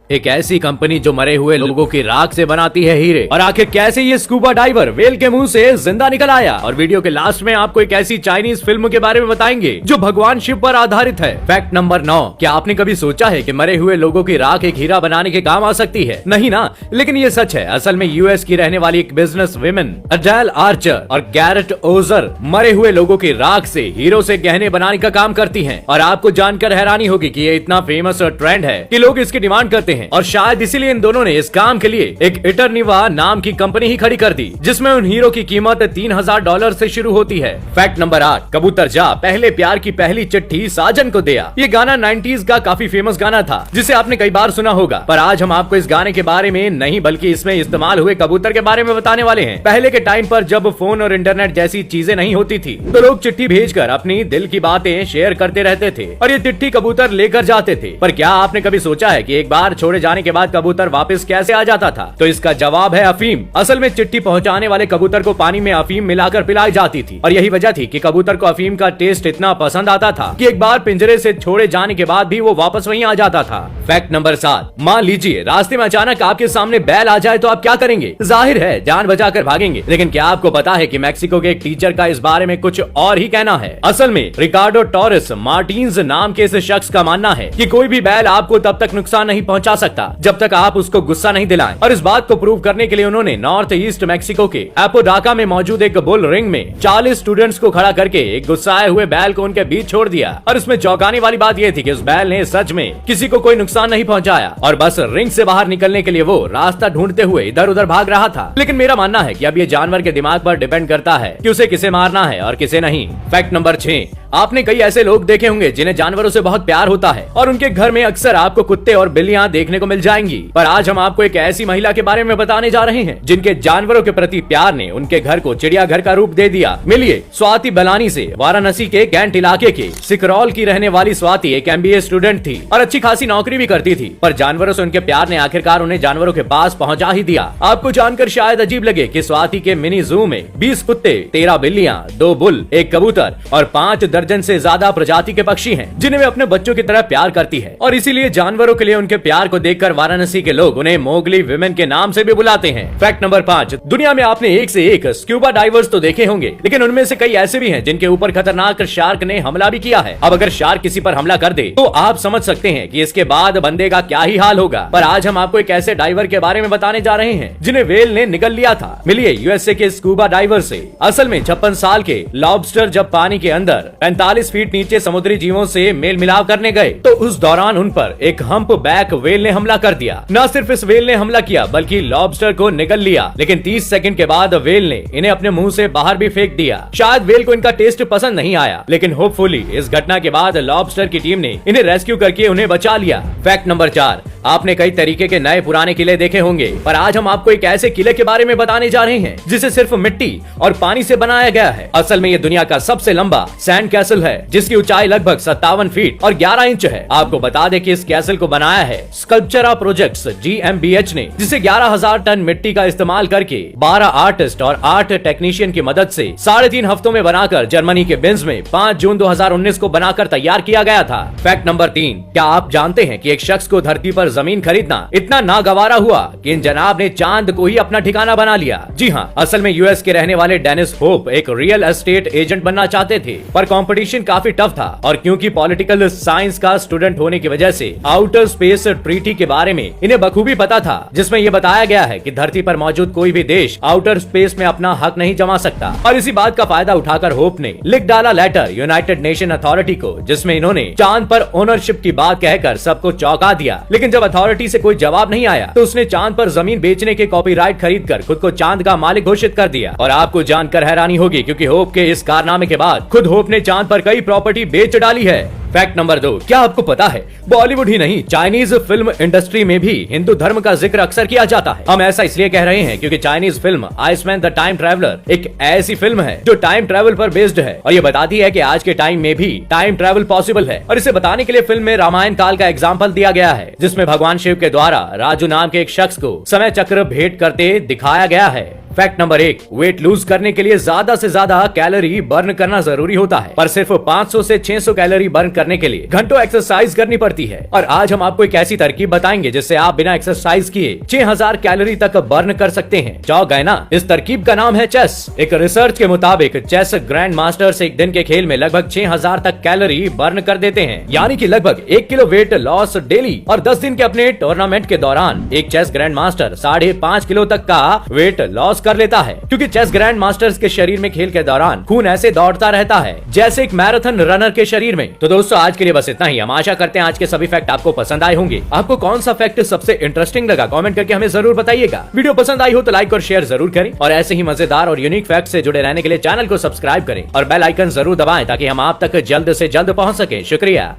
एक ऐसी कंपनी जो मरे हुए लोगों की राख से बनाती है हीरे। और आखिर कैसे ये स्कूबा डाइवर वेल के मुंह से जिंदा निकल आया। और वीडियो के लास्ट में आपको एक ऐसी चाइनीज फिल्म के बारे में बताएंगे जो भगवान शिव पर आधारित है। फैक्ट नंबर 9, क्या आपने कभी सोचा है कि मरे हुए लोगों की राख एक हीरा बनाने के काम आ सकती है? नहीं ना, लेकिन ये सच है। असल में यूएस की रहने वाली एक बिजनेस वुमेन अडेल आर्चर और गैरेट ओजर मरे हुए लोगों की राख से हीरो से गहने बनाने का काम करती हैं। और आपको जानकर हैरानी होगी कि ये इतना फेमस ट्रेंड है कि लोग इसकी डिमांड करते हैं। और शायद इसीलिए इन दोनों ने इस काम के लिए एक इटरनिवा नाम की कंपनी ही खड़ी कर दी, जिसमें उन हीरो की कीमत $3000 से शुरू होती है। फैक्ट नंबर 8, कबूतर जा पहले प्यार की पहली चिट्ठी साजन को दिया। ये गाना 90s का काफी फेमस गाना था, जिसे आपने कई बार सुना होगा। पर आज हम आपको इस गाने के बारे में नहीं बल्कि इसमें इस्तेमाल हुए कबूतर के बारे में बताने वाले हैं। पहले के टाइम पर जब फोन और इंटरनेट जैसी चीजें नहीं होती थी, तो लोग चिट्ठी भेजकर अपनी दिल की बातें शेयर करते रहते थे और ये चिट्ठी कबूतर लेकर जाते थे। पर क्या आपने कभी सोचा है कि एक बार छोड़े जाने के बाद कबूतर वापस कैसे आ जाता था? तो इसका जवाब है अफीम। असल में चिट्ठी पहुंचाने वाले कबूतर को पानी में अफीम मिलाकर पिलाई जाती थी और यही वजह थी कि कबूतर को अफीम का टेस्ट इतना पसंद आता था कि एक बार पिंजरे से छोड़े जाने के बाद भी वो वापस वहीं आ जाता था। फैक्ट नंबर 7, मान लीजिए रास्ते में अचानक आपके सामने बैल आ जाए तो आप क्या करेंगे? जाहिर है जान बचाकर भागेंगे। लेकिन क्या आपको पता है कि मैक्सिको के एक टीचर का इस बारे में कुछ और ही कहना है? असल में रिकार्डो टॉरस मार्टिन्स नाम के इस शख्स का मानना है कि कोई भी बैल आपको तब तक नुकसान नहीं पहुंचा सकता जब तक आप उसको गुस्सा नहीं दिलाएं। और इस बात को प्रूव करने के लिए उन्होंने नॉर्थ ईस्ट मैक्सिको के एपोडाका में मौजूद एक बुल रिंग में 40 स्टूडेंट्स को खड़ा करके एक गुस्साए हुए बैल को उनके बीच छोड़ दिया। और इसमें चौंकाने वाली बात यह थी कि उस बैल ने सच में किसी को कोई नुकसान नहीं पहुंचाया और बस रिंग से बाहर निकलने के लिए वो रास्ता ढूंढते हुए इधर उधर भाग रहा था। लेकिन मेरा मानना है कि अब ये जानवर के दिमाग पर डिपेंड करता है कि उसे किसे मारना है और किसे नहीं। फैक्ट नंबर 6, आपने कई ऐसे लोग देखे होंगे जिन्हें जानवरों से बहुत प्यार होता है और उनके घर में अक्सर आपको कुत्ते और बिल्लियां देखने को मिल जाएंगी। पर आज हम आपको एक ऐसी महिला के बारे में बताने जा रहे हैं जिनके जानवरों के प्रति प्यार ने उनके घर को चिड़ियाघर का रूप दे दिया। मिलिए स्वाति बलानी से। वाराणसी के कैंट इलाके के सिकरौल की रहने वाली स्वाति एक MBA स्टूडेंट थी और अच्छी खासी नौकरी भी करती थी। पर जानवरों से उनके प्यार ने आखिरकार उन्हें जानवरों के पास पहुंचा ही दिया। आपको जानकर शायद अजीब लगे कि स्वाति के मिनी जू में 20 कुत्ते, 13 बिल्लियां, 2 बुल, 1 कबूतर और 5 दर्जन से ज्यादा प्रजाति के पक्षी हैं, जिन्हें वे अपने बच्चों की तरह प्यार करती है। और इसीलिए जानवरों के लिए उनके प्यार को देखकर वाराणसी के लोग उन्हें मोगली विमेन के नाम से भी बुलाते हैं। फैक्ट नंबर 5, दुनिया में आपने एक से एक स्क्यूबा डाइवर्स तो देखे होंगे, लेकिन उनमें से कई ऐसे भी हैं जिनके ऊपर खतरनाक शार्क ने हमला भी किया है। अब अगर शार्क किसी पर हमला कर दे तो आप समझ सकते हैं कि इसके बाद बंदे का क्या ही हाल होगा। पर आज हम आपको एक ऐसे डाइवर के बारे में बताने जा रहे हैं जिन्हें वेल ने निगल लिया था। मिलिए यूएसए के स्कूबा डाइवर से। असल में 56 साल के लॉबस्टर जब पानी के अंदर 45 फीट नीचे समुद्री जीवों से मेल मिलाप करने गए तो उस दौरान उन पर एक हम्प बैक वेल ने हमला कर दिया। न सिर्फ इस वेल ने हमला किया बल्कि लॉबस्टर को निगल लिया। लेकिन 30 सेकंड के बाद वेल ने इन्हें अपने मुंह से बाहर भी फेंक दिया। शायद वेल को इनका टेस्ट पसंद नहीं आया, लेकिन होपफुली इस घटना के बाद लॉबस्टर की टीम ने इन्हें रेस्क्यू करके उन्हें बचा लिया। फैक्ट नंबर 4, आपने कई तरीके के नए पुराने किले देखे होंगे, पर आज हम आपको एक ऐसे किले के बारे में बताने जा रहे हैं जिसे सिर्फ मिट्टी और पानी से बनाया गया है। असल में ये दुनिया का सबसे लंबा सैंड कैसल है, जिसकी ऊंचाई लगभग 57 फीट और 11 इंच है। आपको बता दें कि इस कैसल को बनाया है स्कल्पचरा प्रोजेक्ट्स GmbH ने, जिसे 11,000 टन मिट्टी का इस्तेमाल करके 12 आर्टिस्ट और 8 टेक्नीशियन की मदद से 3.5 हफ्तों में बनाकर जर्मनी के बिन्स में 5 जून 2019 को बनाकर तैयार किया गया था। फैक्ट नंबर 3, क्या आप जानते हैं कि एक शख्स को धरती पर जमीन खरीदना इतना नागवारा हुआ कि इन जनाब ने चांद को ही अपना ठिकाना बना लिया? जी हाँ, असल में यूएस के रहने वाले डेनिस होप एक रियल एस्टेट एजेंट बनना चाहते थे, पर कंपटीशन काफी टफ था और क्योंकि पॉलिटिकल साइंस का स्टूडेंट होने की वजह से आउटर स्पेस ट्रीटी के बारे में इन्हें बखूबी पता था, जिसमें यह बताया गया है कि धरती पर मौजूद कोई भी देश आउटर स्पेस में अपना हक नहीं जमा सकता। और इसी बात का फायदा उठाकर होप ने लिख डाला लेटर यूनाइटेड नेशन अथॉरिटी को, जिसमें इन्होंने चांद पर ओनरशिप की बात कहकर सबको चौंका दिया। लेकिन जब अथॉरिटी से कोई जवाब नहीं आया तो उसने चांद पर जमीन बेचने के कॉपीराइट खरीदकर खुद को चांद का मालिक घोषित कर दिया। और आपको जानकर हैरानी होगी क्योंकि होप के इस कारनामे के बाद खुद होप ने चांद पर कई प्रॉपर्टी बेच डाली है। फैक्ट नंबर 2, क्या आपको पता है बॉलीवुड ही नहीं चाइनीज फिल्म इंडस्ट्री में भी हिंदू धर्म का जिक्र अक्सर किया जाता है। हम ऐसा इसलिए कह रहे हैं क्योंकि Chinese film Iceman the time traveller एक ऐसी फिल्म है जो टाइम ट्रैवल पर बेस्ड है और ये बताती है कि आज के टाइम में भी टाइम ट्रैवल पॉसिबल है। और इसे बताने के लिए फिल्म में रामायण काल का एग्जाम्पल दिया गया है, जिसमें भगवान शिव के द्वारा राजू नाम के एक शख्स को समय चक्र भेंट करते दिखाया गया है। फैक्ट नंबर 1, वेट लूज करने के लिए ज्यादा से ज्यादा कैलोरी बर्न करना जरूरी होता है, पर सिर्फ 500 से 600 कैलोरी बर्न करने के लिए घंटों एक्सरसाइज करनी पड़ती है। और आज हम आपको एक ऐसी तरकीब बताएंगे जिससे आप बिना एक्सरसाइज किए 6000 कैलोरी तक बर्न कर सकते हैं। जाओ गए ना। इस तरकीब का नाम है चेस। एक रिसर्च के मुताबिक चेस ग्रैंड मास्टर्स एक दिन के खेल में लगभग 6000 तक कैलोरी बर्न कर देते हैं, यानी कि लगभग 1 किलो वेट लॉस डेली। और 10 दिन के अपने टूर्नामेंट के दौरान एक चेस ग्रैंड मास्टर 5.5 किलो तक का वेट लॉस कर लेता है, क्योंकि चेस ग्रैंड मास्टर्स के शरीर में खेल के दौरान खून ऐसे दौड़ता रहता है जैसे एक मैराथन रनर के शरीर में। तो दोस्तों आज के लिए बस इतना ही। हम आशा करते हैं आज के सभी फैक्ट आपको पसंद आए होंगे। आपको कौन सा फैक्ट सबसे इंटरेस्टिंग लगा कमेंट करके हमें जरूर बताइएगा। वीडियो पसंद आई हो तो लाइक और शेयर जरूर करें, और ऐसे ही मजेदार और यूनिक फैक्ट से जुड़े रहने के लिए चैनल को सब्सक्राइब करें और बेल आइकन जरूर दबाएं ताकि हम आप तक जल्द से जल्द पहुंच सके। शुक्रिया।